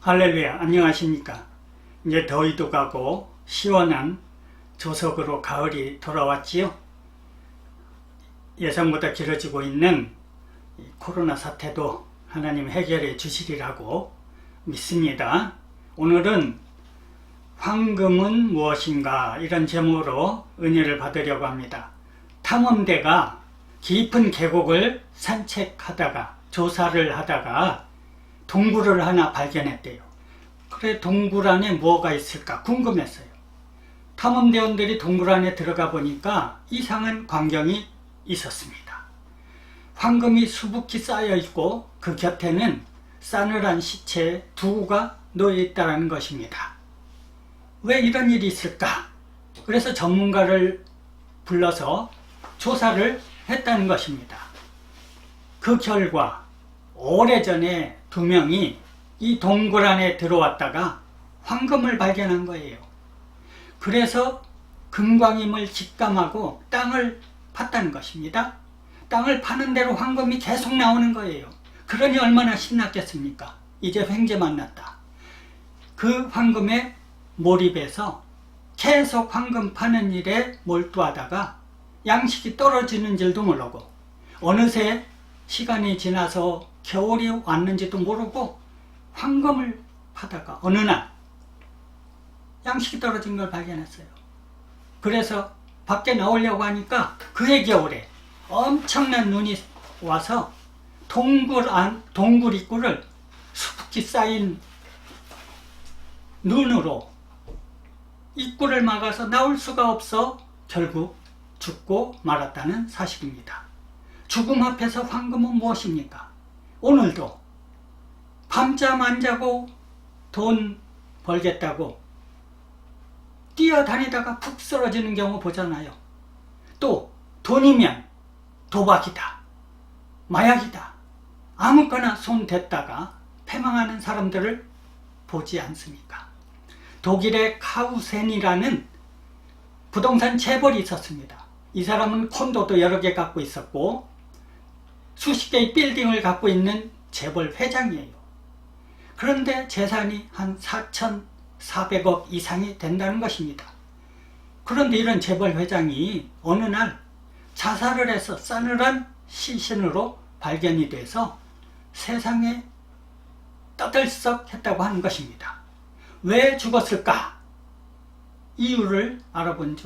할렐루야, 안녕하십니까. 이제 더위도 가고 시원한 조석으로 가을이 돌아왔지요. 예상보다 길어지고 있는 코로나 사태도 하나님 해결해 주시리라고 믿습니다. 오늘은 황금은 무엇인가 이런 제목으로 은혜를 받으려고 합니다. 탐험대가 깊은 계곡을 산책하다가 조사를 하다가 동굴을 하나 발견했대요. 그래, 동굴 안에 뭐가 있을까 궁금했어요. 탐험대원들이 동굴 안에 들어가 보니까 이상한 광경이 있었습니다. 황금이 수북히 쌓여 있고 그 곁에는 싸늘한 시체 두 구가 놓여 있다는 것입니다. 왜 이런 일이 있을까? 그래서 전문가를 불러서 조사를 했다는 것입니다. 그 결과 오래전에 두 명이 이 동굴 안에 들어왔다가 황금을 발견한 거예요. 그래서 금광임을 직감하고 땅을 팠다는 것입니다. 땅을 파는 대로 황금이 계속 나오는 거예요. 그러니 얼마나 신났겠습니까? 이제 횡재 만났다. 그 황금에 몰입해서 계속 황금 파는 일에 몰두하다가 양식이 떨어지는 줄도 모르고 어느새 시간이 지나서 겨울이 왔는지도 모르고 황금을 파다가 어느 날 양식이 떨어진 걸 발견했어요. 그래서 밖에 나오려고 하니까 그해 겨울에 엄청난 눈이 와서 동굴 입구를 수북히 쌓인 눈으로 입구를 막아서 나올 수가 없어 결국 죽고 말았다는 사실입니다. 죽음 앞에서 황금은 무엇입니까? 오늘도 밤잠 안 자고 돈 벌겠다고 뛰어다니다가 푹 쓰러지는 경우 보잖아요. 또 돈이면 도박이다, 마약이다, 아무거나 손 댔다가 패망하는 사람들을 보지 않습니까? 독일의 카우센이라는 부동산 재벌이 있었습니다. 이 사람은 콘도도 여러 개 갖고 있었고 수십 개의 빌딩을 갖고 있는 재벌 회장이에요. 그런데 재산이 한 4,400억 이상이 된다는 것입니다. 그런데 이런 재벌 회장이 어느 날 자살을 해서 싸늘한 시신으로 발견이 돼서 세상에 떠들썩했다고 하는 것입니다. 왜 죽었을까? 이유를 알아본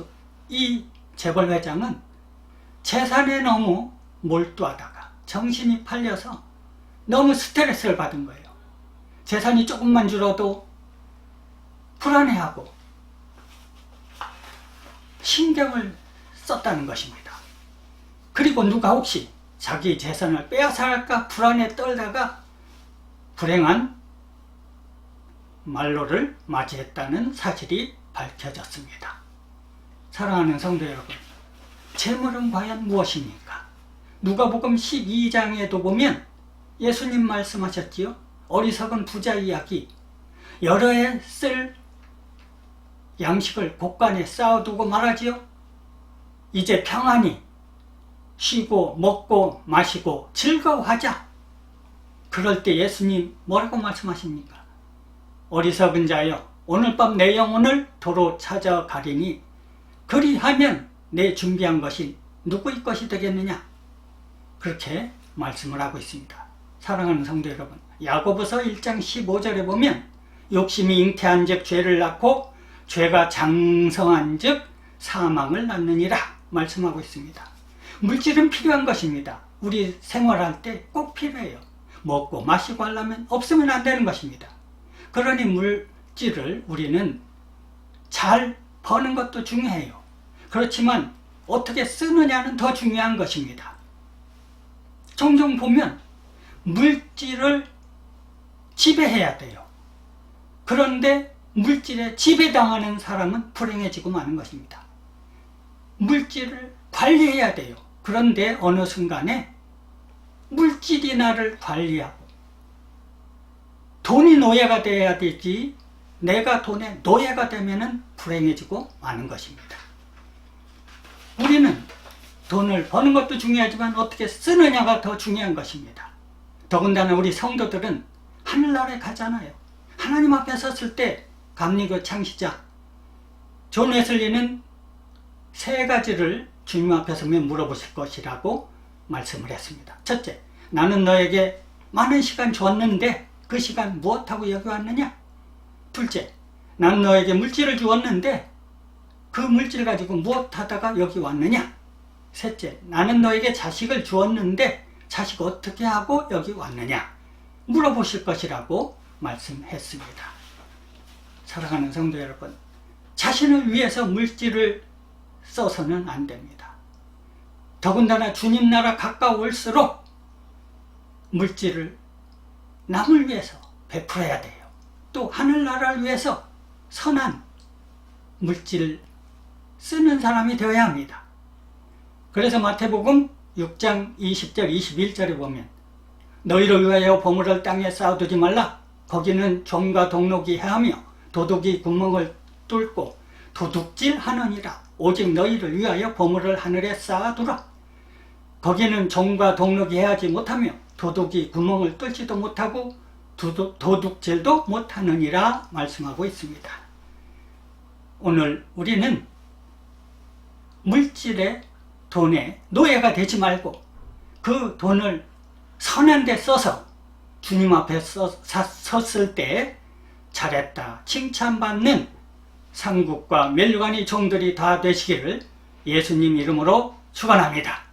이 재벌 회장은 재산에 너무 몰두하다가 정신이 팔려서 너무 스트레스를 받은 거예요. 재산이 조금만 줄어도 불안해하고 신경을 썼다는 것입니다. 그리고 누가 혹시 자기 재산을 빼앗아갈까 불안에 떨다가 불행한 말로를 맞이했다는 사실이 밝혀졌습니다. 사랑하는 성도 여러분, 재물은 과연 무엇입니까? 누가복음 12장에도 보면 예수님 말씀하셨지요. 어리석은 부자 이야기, 여러 해 쓸 양식을 곳간에 쌓아두고 말하지요. 이제 평안히 쉬고 먹고 마시고 즐거워하자. 그럴 때 예수님 뭐라고 말씀하십니까? 어리석은 자여, 오늘 밤 내 영혼을 도로 찾아가리니 그리하면 내 준비한 것이 누구의 것이 되겠느냐? 그렇게 말씀을 하고 있습니다. 사랑하는 성도 여러분, 야고보서 1장 15절에 보면 욕심이 잉태한 즉 죄를 낳고 죄가 장성한 즉 사망을 낳느니라 말씀하고 있습니다. 물질은 필요한 것입니다. 우리 생활할 때 꼭 필요해요. 먹고 마시고 하려면 없으면 안 되는 것입니다. 그러니 물질을 우리는 잘 버는 것도 중요해요. 그렇지만 어떻게 쓰느냐는 더 중요한 것입니다. 종종 보면 물질을 지배해야 돼요. 그런데 물질에 지배당하는 사람은 불행해지고 마는 것입니다. 물질을 관리해야 돼요. 그런데 어느 순간에 물질이 나를 관리하고 돈이 노예가 돼야 되지 내가 돈의 노예가 되면 불행해지고 마는 것입니다. 우리는 돈을 버는 것도 중요하지만 어떻게 쓰느냐가 더 중요한 것입니다. 더군다나 우리 성도들은 하늘나라에 가잖아요. 하나님 앞에 섰을 때 감리교 창시자 존 웨슬리는 세 가지를 주님 앞에 서면 물어보실 것이라고 말씀을 했습니다. 첫째, 나는 너에게 많은 시간 줬는데 그 시간 무엇하고 여기 왔느냐? 둘째, 나는 너에게 물질을 주었는데 그 물질 가지고 무엇하다가 여기 왔느냐? 셋째, 나는 너에게 자식을 주었는데 자식 어떻게 하고 여기 왔느냐? 물어보실 것이라고 말씀했습니다. 사랑하는 성도 여러분, 자신을 위해서 물질을 써서는 안 됩니다. 더군다나 주님 나라 가까울수록 물질을 남을 위해서 베풀어야 돼요. 또 하늘나라를 위해서 선한 물질 쓰는 사람이 되어야 합니다. 그래서 마태복음 6장 20절 21절에 보면 너희를 위하여 보물을 땅에 쌓아두지 말라. 거기는 종과 동록이 해하며 도둑이 구멍을 뚫고 도둑질하느니라. 오직 너희를 위하여 보물을 하늘에 쌓아두라. 거기는 종과 동록이 해하지 못하며 도둑이 구멍을 뚫지도 못하고 도둑질도 못하느니라 말씀하고 있습니다. 오늘 우리는 물질의 돈에 노예가 되지 말고 그 돈을 선한 데 써서 주님 앞에 섰을 때 잘했다 칭찬받는 상국과 멸관의 종들이 다 되시기를 예수님 이름으로 축원합니다.